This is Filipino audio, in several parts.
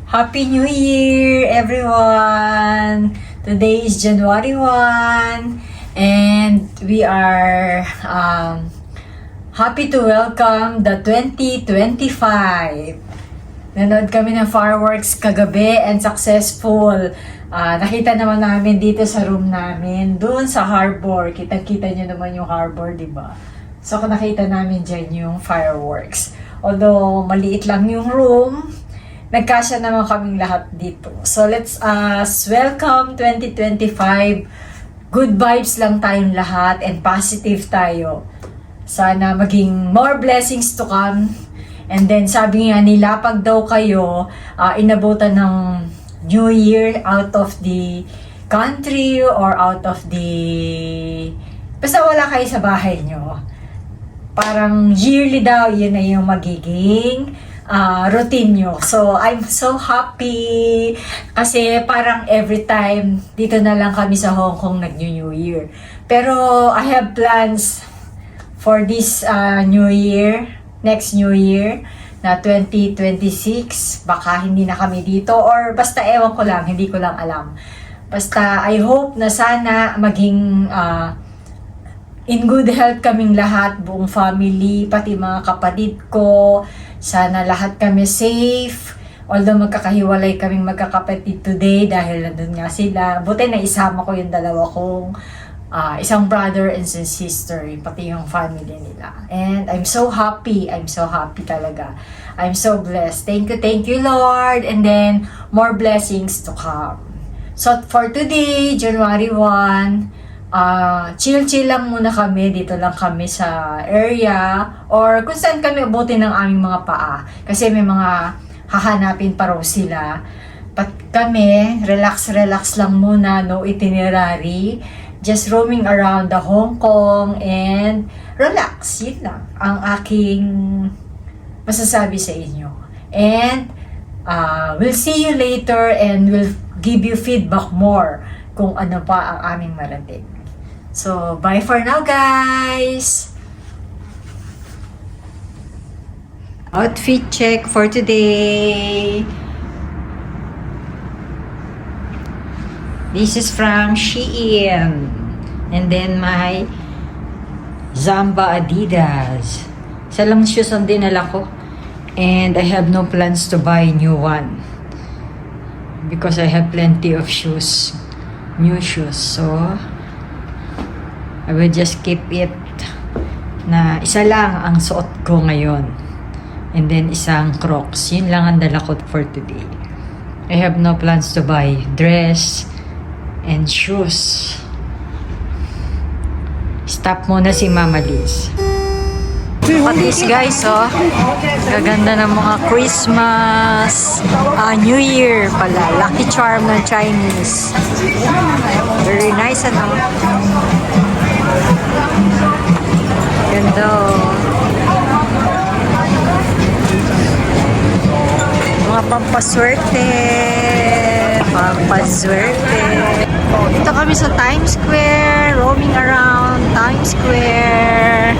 Happy New Year, everyone! Today is January 1, and we are happy to welcome the 2025. Nanood kami ng fireworks kagabi and successful. Nakita naman namin dito sa room namin, doon sa harbor. Kitang-kita nyo naman yung harbor, di ba? So, nakita namin dyan yung fireworks. Although, maliit lang yung room, nagkasya naman kaming lahat dito. So, let's welcome 2025. Good vibes lang tayong lahat and positive tayo. Sana maging more blessings to come. And then, sabi nga nila, pag daw kayo inabutan ng New Year out of the country or out of the... Basta wala kayo sa bahay nyo. Parang yearly daw, yun na yung magiging routine nyo. So, I'm so happy kasi parang every time dito na lang kami sa Hong Kong nag-New Year. Pero I have plans for this New Year, next New Year na 2026. Baka hindi na kami dito or basta ewan ko lang, hindi ko lang alam. Basta I hope na sana maging in good health kaming lahat, buong family, pati mga kapatid ko. Sana lahat kami safe. Although magkakahiwalay kaming magkakapatid today dahil nandun nga sila. Buti na isama ko yung dalawa kong isang brother and sister, pati yung family nila. And I'm so happy. I'm so happy talaga. I'm so blessed. Thank you Lord. And then more blessings to come. So for today, January 1, chill lang muna kami, dito lang kami sa area or kung saan kami abutin ng aming mga paa kasi may mga hahanapin pa raw sila. Kami, relax lang muna, no itinerary, just roaming around the Hong Kong and relax, yun lang ang aking masasabi sa inyo. And we'll see you later and we'll give you feedback more kung ano pa ang aming marating. So, bye for now, guys! Outfit check for today. This is from Shein. And then my Zamba Adidas. Isa lang shoes ang dinala ko. And I have no plans to buy new one. Because I have plenty of shoes. New shoes. So, I will just keep it na isa lang ang suot ko ngayon. And then isang Crocs. Yun lang ang dala ko for today. I have no plans to buy dress and shoes. Stop muna si Mama Liz. Patis guys, oh. Gaganda ng mga Christmas, New Year pala. Lucky Charm ng Chinese. Very nice, ano? Ganda, oh. Mga pampaswerte. Dito kami sa Times Square, roaming around Times Square.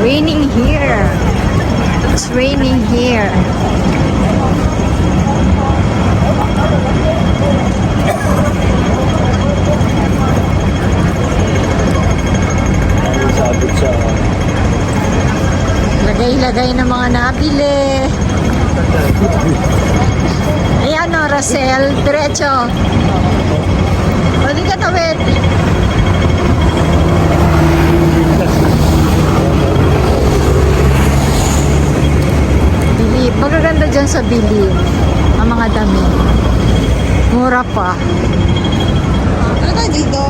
Raining here. It's raining here. Lagay ng mga nabili. Ayan o, Rosel. Diretso. Hindi ka tawid. Bili. Magaganda dyan sa Bili. Ang mga dami. Mura pa. Ano ka dito?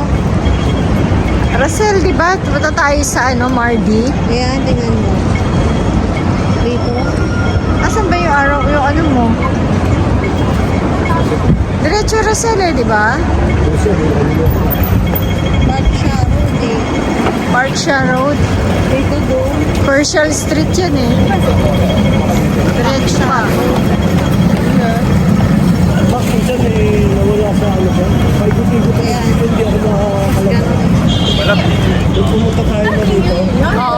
Rosel, diba? Punta tayo sa Mardi. Ayan, tingnan mo. Dito. Asan ba yung araw? Yung ano mo? Diretso Rosel eh, diba? Barsha Road eh. Barsha Road. Dito doon. Percial Street yan eh. Diretso pa. Bakit siya nawala sa ano ba? May guti-guti. Hindi ako makakalabas. Pumunta tayo na dito. Oo.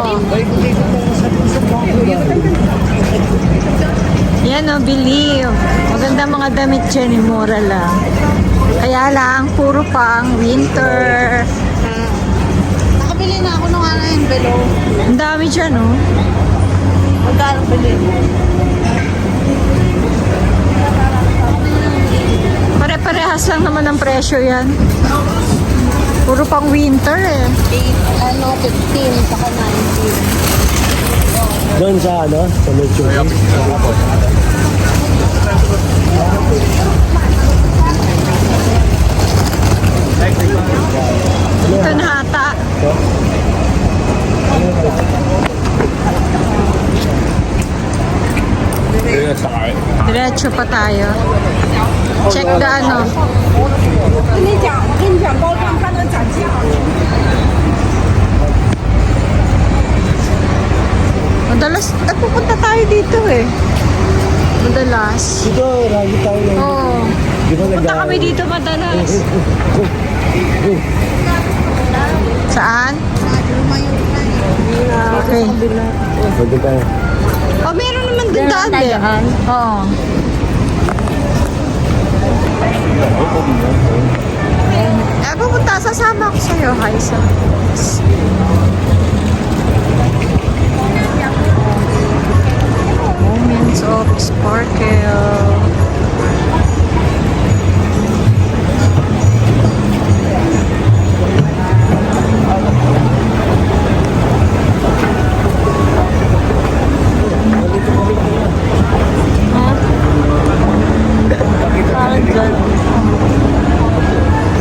damit dyan, yung mura lang. Kaya lang, puro pang winter. Nakabili na ako ng ano yung envelope. Ang dami dyan, oh. Magkano bili? Pare-parehas lang naman ang presyo yan. Puro pang winter eh. 15, saka 19. Doon sa ano? Sa Mercury. Ito na ata. Diretso pa tayo. Check the ano. Madalas, nagpupunta tayo dito eh. Madalas. Dito, lagi tayo lang. Oo. Di ba Punta kami dito madalas. Saan? Lumayo na eh. Okay. Pwede tayo. Oh, meron naman din daan din. Oo. Pupunta, sasama ako sa'yo, Haisa. Moments of Sparkle. Parang dyan.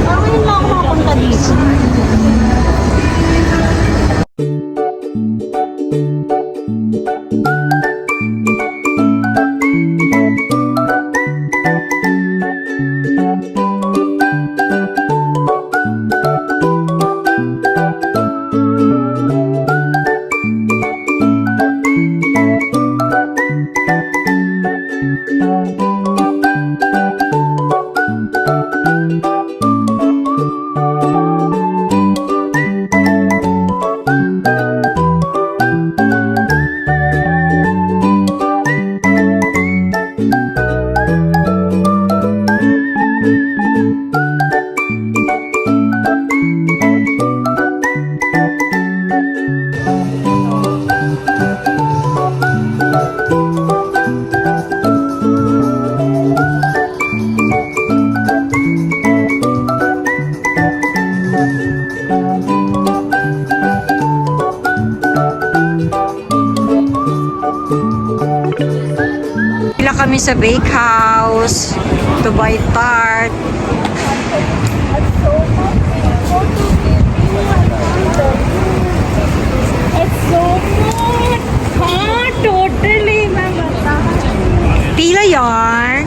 Parang yun lang ako makapunta dito. Pila kami sa bakehouse to buy tart. It's so good. हाँ, totally मैं बता. Pila yarn.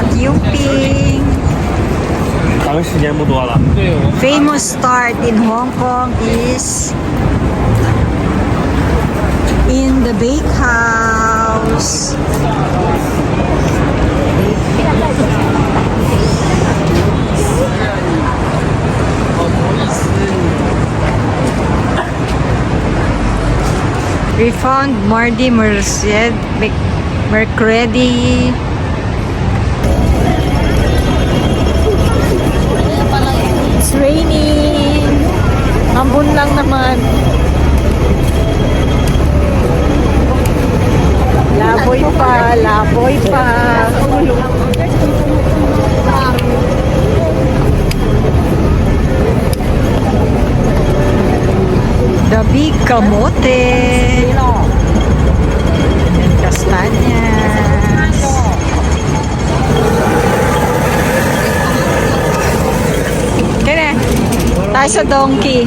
At yung pink. 咱们时间不多了。 Famous tart in Hong Kong is in the bakehouse. We found Mardi Mercredi. It's raining. Ambon lang naman. Laboy pa, laboy pa. The big kamote. And castañas. Kaya tayo sa donkey.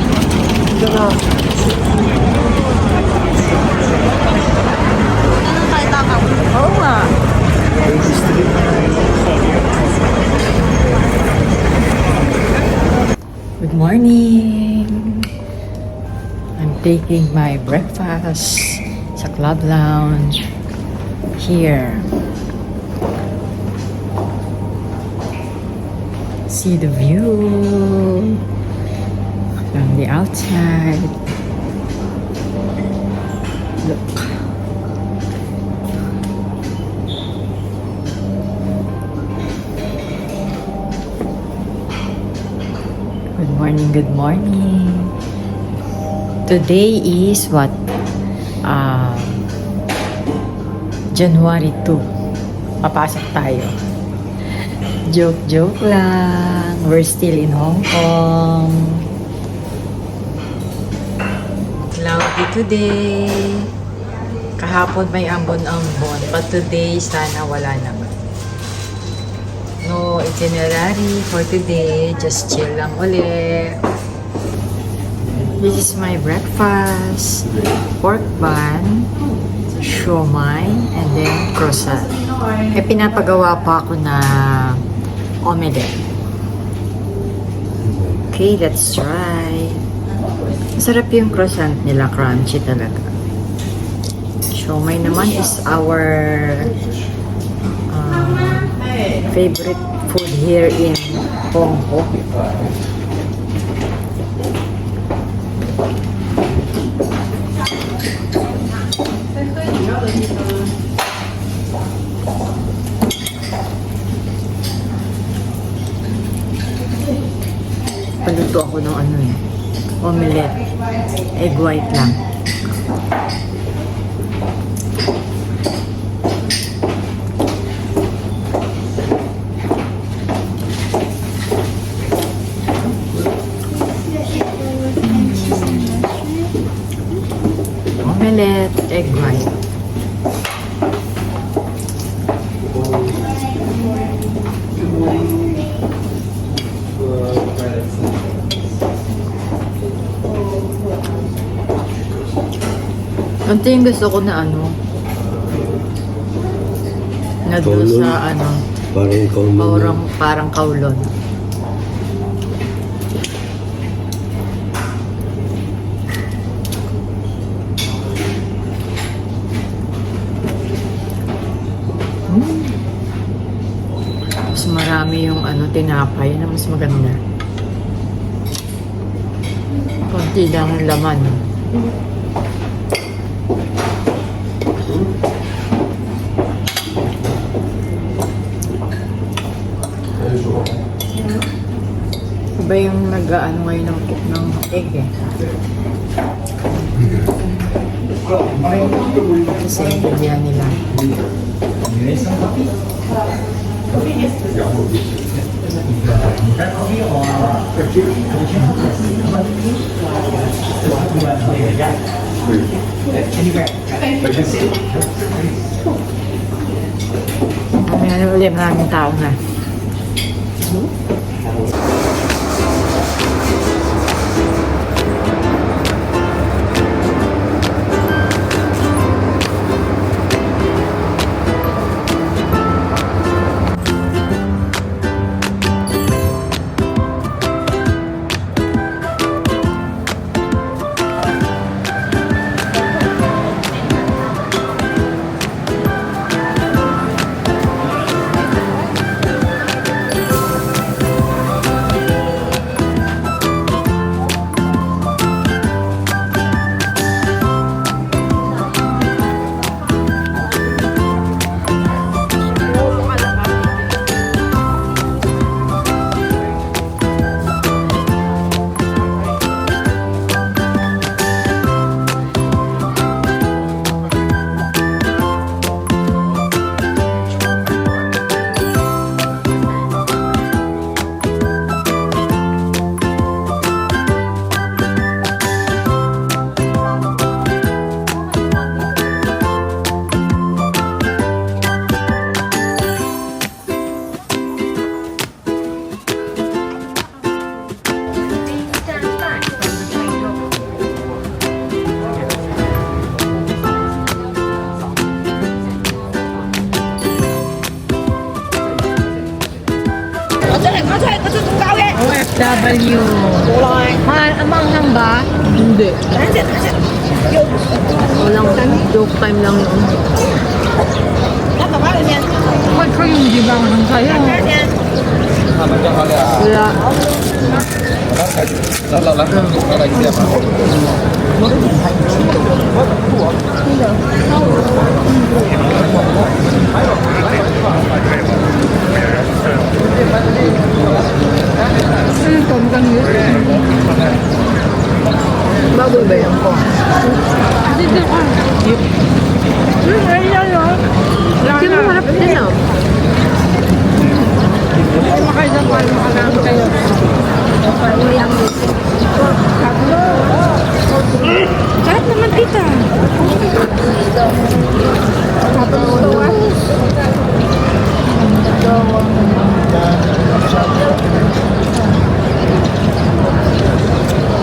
Oo nga. Good morning. I'm taking my breakfast sa Club Lounge here. See the view from the outside. Look. morning, good morning. Today is what? January 2. Papasok tayo. Joke lang. We're still in Hong Kong. Cloudy today. Kahapon may ambon-ambon. But today, sana wala naman. No itinerary for today. Just chill lang ulit. This is my breakfast. Pork bun, siomai, and then croissant. Eh, pinapagawa pa ako na omelette. Okay, let's try. Masarap yung croissant nila. Crunchy talaga. Siomai naman is our favorite food here in Hong Kong. Paluto ako ng omelette. Egg white lang. Omelette, egg white. Ito yung gusto ko na na doon Kowloon? sa Parang kaulon. parang kaulon. Mas marami yung tinapay na mas maganda. Konti lang ang laman. Iba yung nag-ano ngayon ng egg eh. Kasi yung ganyan nila. Ulit maraming tao na. OFW. Manghang ba? Hindi. Walang joke time lang yun. Bakit kayo hindi ba manghang kayo? Wala. Ito, mukhang yun. dyan para makagamit kayo. Kahit naman tita.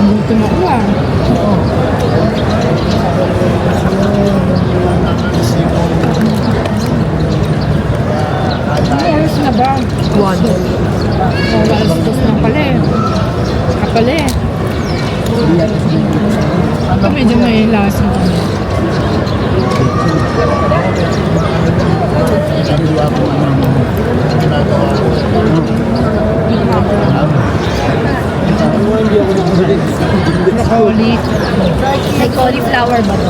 Dito mo ko ah. Ay, alas na ba? 1. Oh, alas 2 na pala eh. Saka pala eh. Ito medyo may lasa. May cauliflower ba to?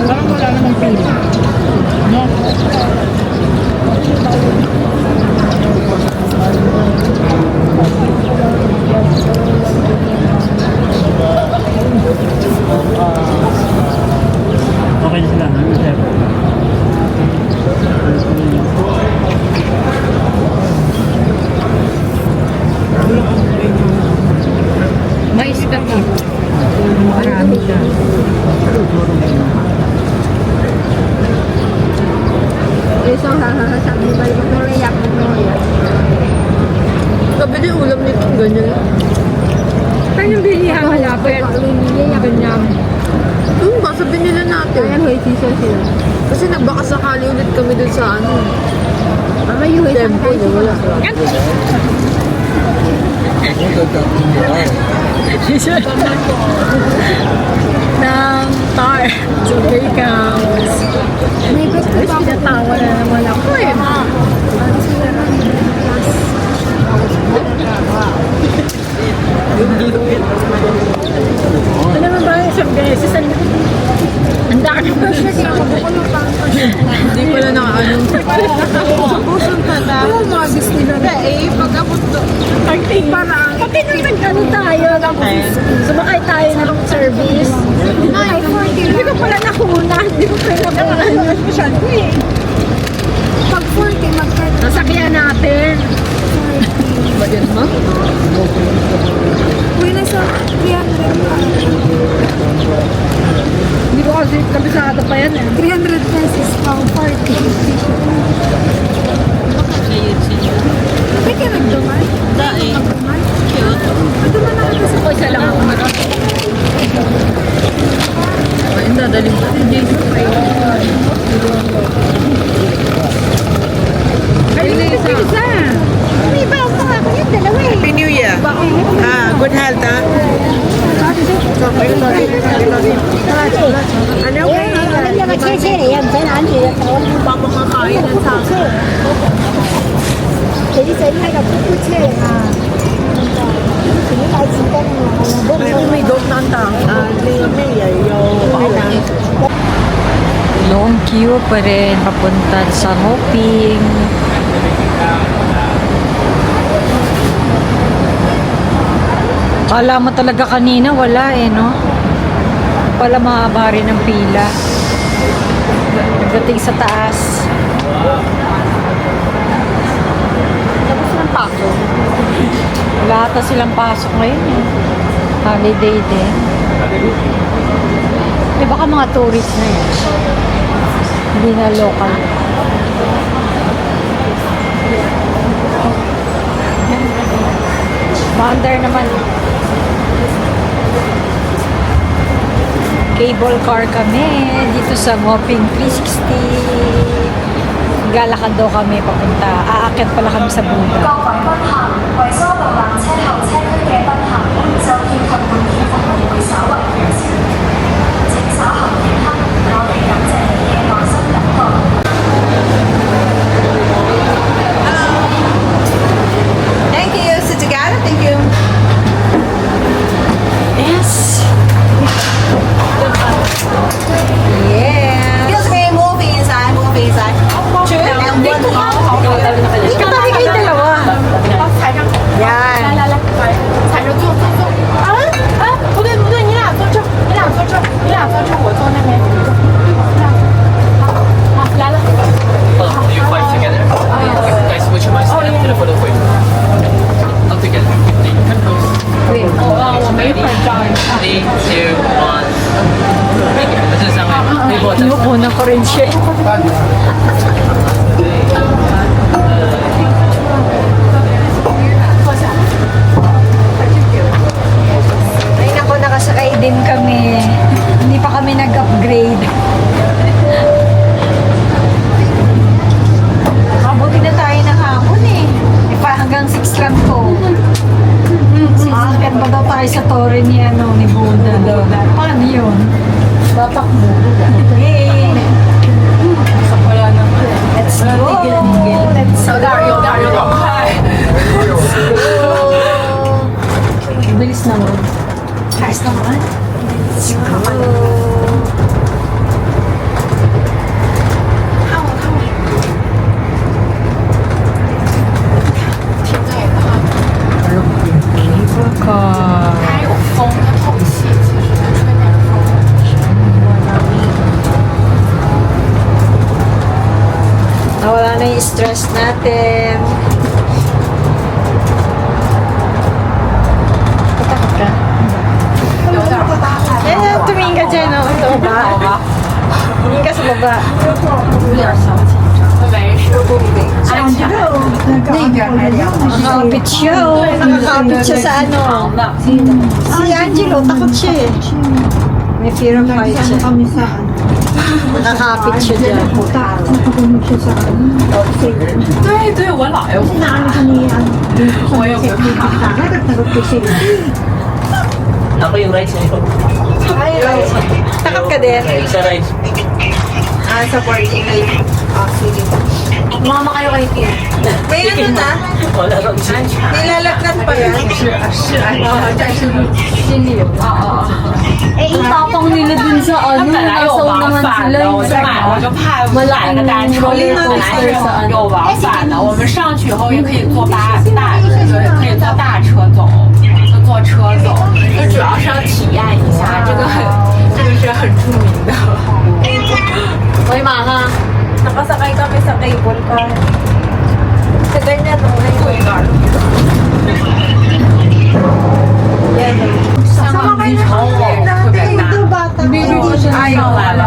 Parang wala namang pila. No? Okay na sila. Ano, sir? Mais ka ka. Marami ka. Isang sabi ba yung Korea ko Sabi din ulam nito, ganyan lang. Saan yung bilihan malapit? Ganyan. Doon ba? Sabi nila natin. Ayan, hoy, sisa sila. Kasi nagbaka sakali ulit kami dun sa ano. Ama, yung hoy, Tempo, wala. ng tar. So, there comes. may gusto Ay, pa ako. pinatawa na naman ako eh. Ano naman ba isang beses? Ang dami ba siya? Hindi ko na ano. Pusunta na. Oo, mga Disney na. Eh, pag-abot doon. Parang, pati naman ano tayo, sumakay tayo ng service. Ay, 40 Hindi ko pala nakuna, hindi ko pala nakuna. Masyado eh. Pag 40, magkano? Nasakyan natin. Ba yan, ma? Uy, nasa 300. Hindi ko kasi kabisado pa yan eh. 300 pesos pang 40. Hindi ka nagduman? Dahil. Nagduman? Nagduman na kasi. Ako isa lang ako. Ay, dadaling ka ni Jason. Ay, isa. May baon pa nga ako yun, dalawa eh. Happy New Year. Good health, ha? Ano ba? Alam niya ka-share yan. Diyan, ano yun? Pa mga kainan sa akin. Jadi saya ni ada buku cek. Ini tak cinta ni. Kalau May dog na ang tao. Long queue pa rin papunta sa Hoping. Kala mo talaga kanina wala eh, no? Pala mahaba rin ang pila. Pagdating sa taas. Tapos ng pasok. Wala ata silang pasok ngayon eh. Holiday din. Di baka mga tourist na yan. Hindi na local. Maandar naman. Cable car kami dito sa Moping 360. Galakad daw kami papunta. Aakyat pala kami sa Buda. 各位賓客，為疏導纜車後車區嘅賓客，就見及換氣服務會稍為延遲。請稍後片刻，我哋感謝你嘅耐心等待。Thank you. Sit together. Thank you. Yes! Yeah! Excuse me. Move inside. Move inside. Two and one. Katabi kayong dalawa. Yan. Inuuna ko rin siya. Ay nako, nakasakay din kami. Hindi pa kami nag-upgrade. Mabuti na tayo ng hapon eh. Di pa hanggang 6 lang to. Sasakyan pa daw tayo sa torre ni, ni Buddha. Paano yun? Tatakbo. Yay! Let's go! Let's go! Bilis naman. Bilis naman. Let's go! Cable car. 它有风，它透气，其实它吹点风。 Nawala na yung stress natin. Patakot ka? Eh, tumingin ka dyan, oh. Sa baba. Tumingin ka sa baba. 没事，不必。 Nakakapit siya, oh. Nakakapit siya sa ano. Si Angelo, takot siya eh. May fear of heights siya. Nakakapit siya dyan. 对对，我老爷不怕，我也不怕。 Ako yung rice na ito. Ay, takot ka din. Isa rice. Supporting kayo. Sige. Mama kayo kay Kim。 May ano na? Wala kang Nilalagnan pa yan. 哎，itapang nila dun sa ano, nasaw naman sila yung 我就买，我就怕买个单车，本来有往返的，我们上去以后也可以坐可以坐大车走，就坐车走，就主要是要体验一下，这个是很著名的。 Hoy, Mama. Nakasakay kami sa cable car. Sa ganyan, no? Sama kayo na特别大， 上来了。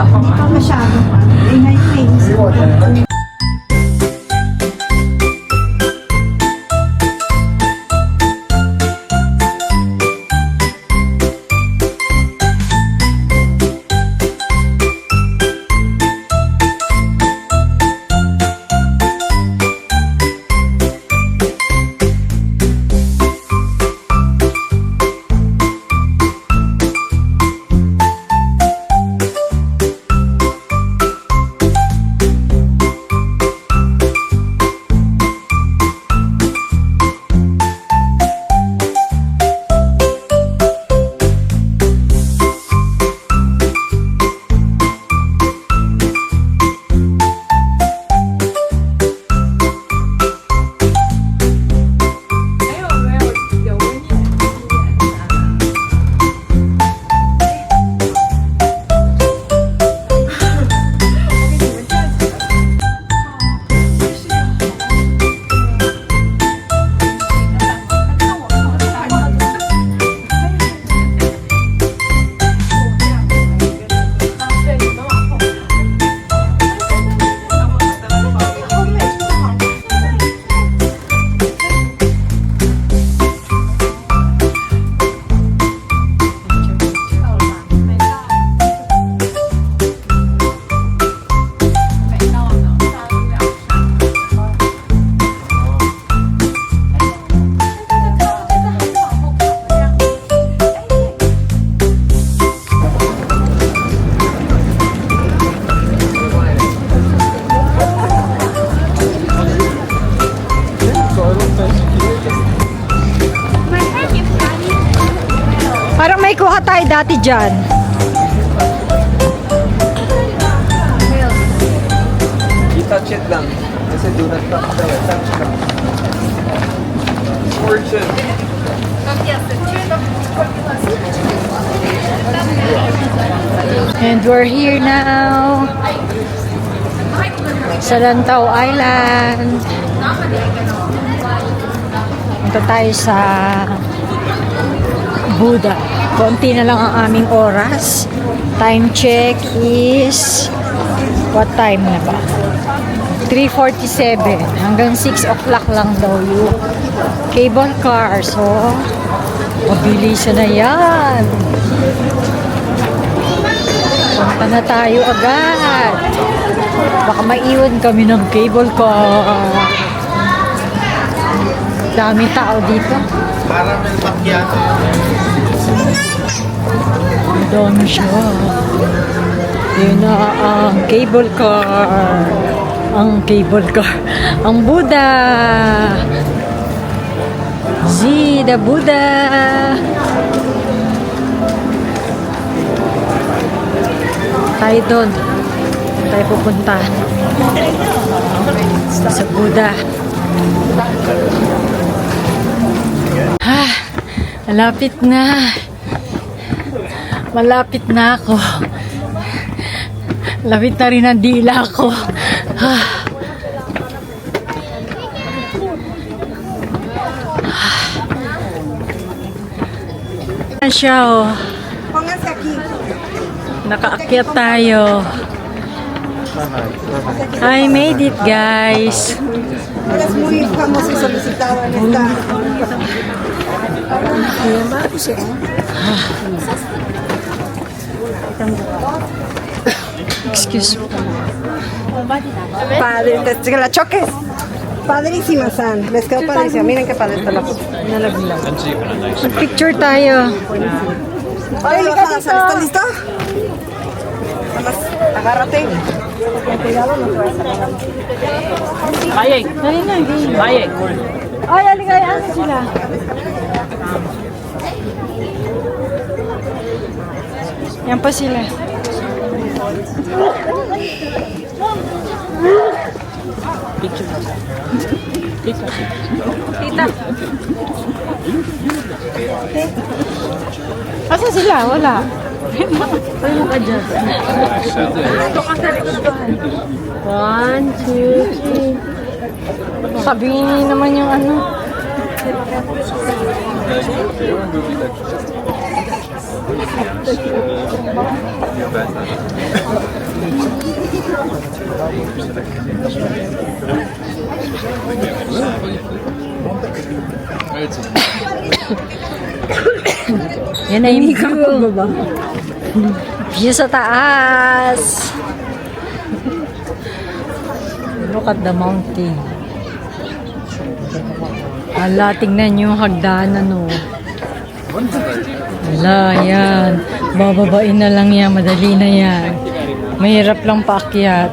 Parang may kuha tayo dati dyan. I-touch it lang. Kasi do not touch daw. Touch lang. Fortune. And we're here now sa Lantau Island. Punta tayo sa Buddha. Konti na lang ang aming oras. Time check is what time na ba? 3:47. Hanggang 6 o'clock lang daw yung cable car. So, mabilisan na yan. Punta na tayo agad. Baka maiwan kami ng cable car. Dami tao dito. Caramel macchiato. Dami siya. Yun na ang cable car. Ang cable car. Ang Buddha. The Buddha. Tayo doon. Tayo pupunta. Sa Buddha. Malapit na. Malapit na ako. Lapit na rin ang dila ko. Siya, oh. Nakaakyat tayo. I made it, guys. Eres muy famoso y solicitado en esta. Excuse me. Padre, que la choques. Padrísima, San. Les quedó padrísima. Miren qué padre está la foto. Picture tayo. Oye, bajada, San. ¿Estás listo? Nada más, agárrate. Con cuidado, no te vayas a pegar. Bayek. Bayek. Ay, aligayaan sila. Yan pa sila. Tita. Asa sila? Wala. Ano ka dyan? One, two, three. Sabihin naman yung ano. Yan na yung view. View sa taas. Look at the mountain. Hala, tingnan yung hagdanan, oh. Hala, yan. Bababain na lang yan. Madali na yan. Mahirap lang paakyat.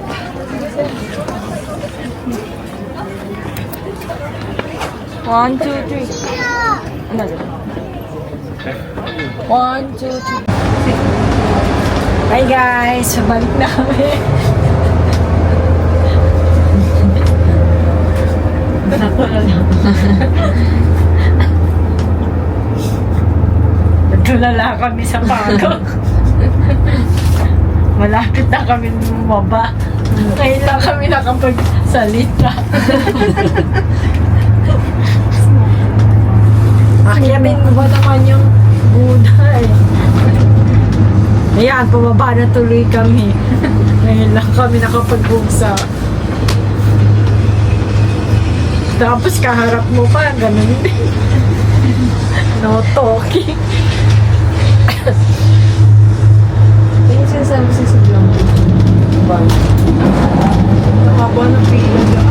One, two, three. One, two, three. Hi guys! Balik na kami. Nagtulala kami sa pago. Malapit na kami bumaba. Ngayon lang kami nakapagsalita. Akyatin mo ba naman yung Buddha eh? Ayan, pumaba na tuloy kami. Ngayon lang kami nakapag-bugsa. Tapos kaharap mo pa, ganun din. No talking. Yung sinasabi sa siglang ba? Nakaba ng pila dyan.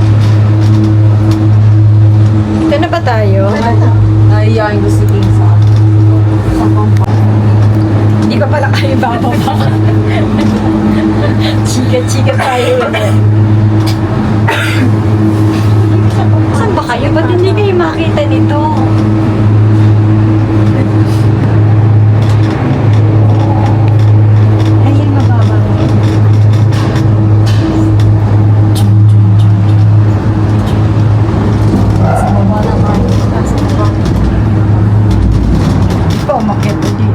Ito na ba tayo? Naiyain ko si King sa Hindi pa pala kayo bababa. Chika-chika tayo ulit. Saan ba kayo? Ba't hindi kayo makita nito? Ayun, mababa. Sa baba naman. Sa baba. Ikaw, umakyat ulit.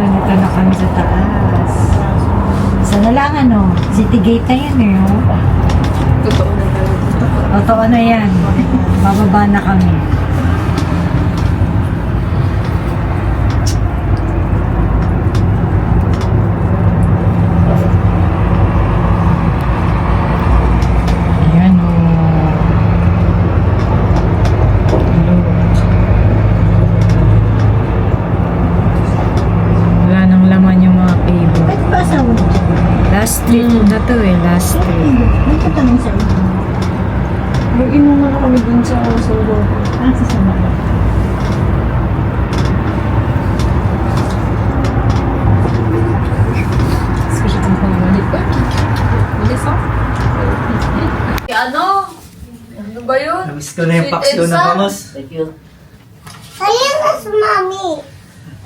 Nandito na kami sa taas. Sana lang ano, city gate na yan eh. Oh. Totoo na yan. Bababa na kami. Ayan o. Wala nang laman yung mga cable. Ba't ba sa mo? Last trip na to eh, last trip. May katanong sa iyo. Mag-inuman na kami dun sa Solo. Ah, sa sama. Especially kung pumalik ba? Bilis ah. Ano? Ano ba yun? Namiss ko na yung paksyo na vamos. Ayan na si Mami.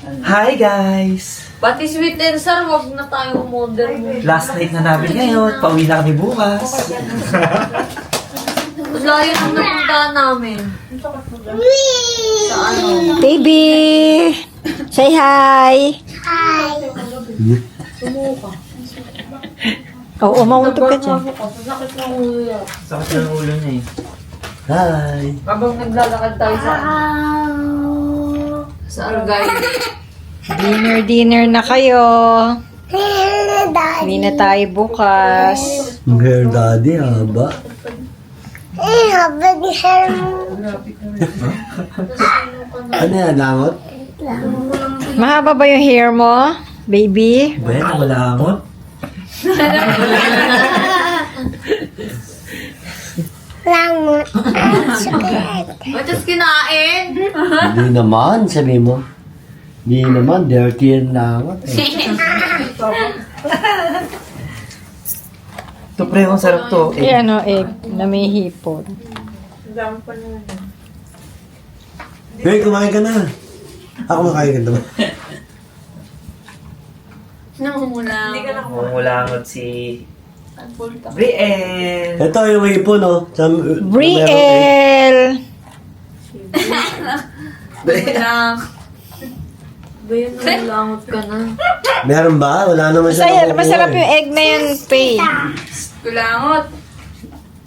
Hi guys! Pati sweet and sour, wag na tayo umorder mo. Last night na namin ngayon. Pauwi na kami bukas. Layo nang napuntahan namin. Sa ano? Baby! Say hi! Oo, mauntog ka dyan. Sakit ng ulo. Sakit ng ulo niya eh. Hi! Habang naglalakad tayo sa Argay. Dinner na kayo. Hindi na tayo bukas. Hair daddy, haba. Haba ni hair mo. Ano yan, langot? Mahaba ba yung hair mo, baby? Ba yan? Malangot? Langot. Matas kinain. Hindi naman, sabi mo. Hindi naman, dirty yan langot. Ito pre, ang sarap to. Eh, ano, egg na may hipon. Hey, kumain ka na. Ako makain ka naman. Namumula. Hindi ka na Mamulangot si Brielle. Ito yung hipon, oh. Brielle! lang. Ba yun, nalangot ka na. Meron ba? Wala naman siya Masaya, nakukuha, masarap eh. yung egg na yun, Faye. Kulangot.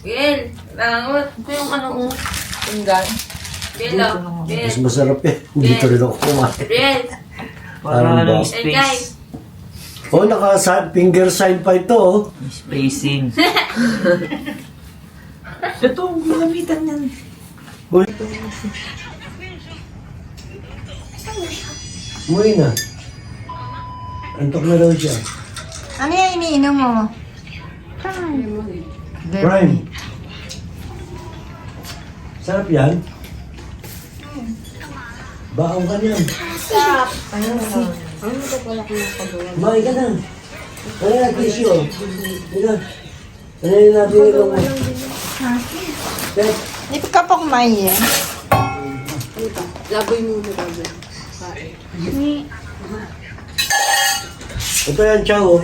Gil, kulangot. Ito yung ano mo. Tinggan. Gil, oh. Gil. Mas masarap eh. Dito rin ako kumain. Gil. Parang Ano ba? anong space. Oh, naka-finger sign pa ito, oh. Spacing. Ito, gamitan yan. Uy. Umuwi na. Antok na daw siya. Ano yung iniinom mo? Prime. Sarap yan. Baong ka niyan. Kumain ka na. Ano yung tissue? Ina. Ano yung nabinilo mo? Tek. Hindi ka pa kumain eh. Ito yan, chow. Oh.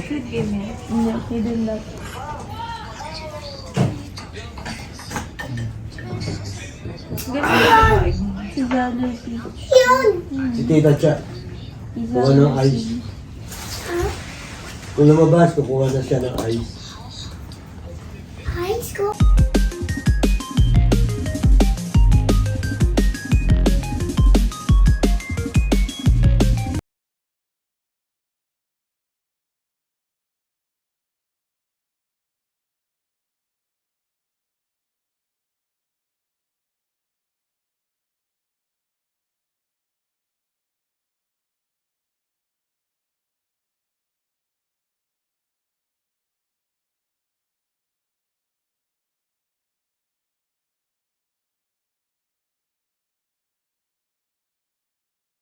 Si Tita Cha. Kuha ng ice. Kung lumabas, kukuha na siya ng ice.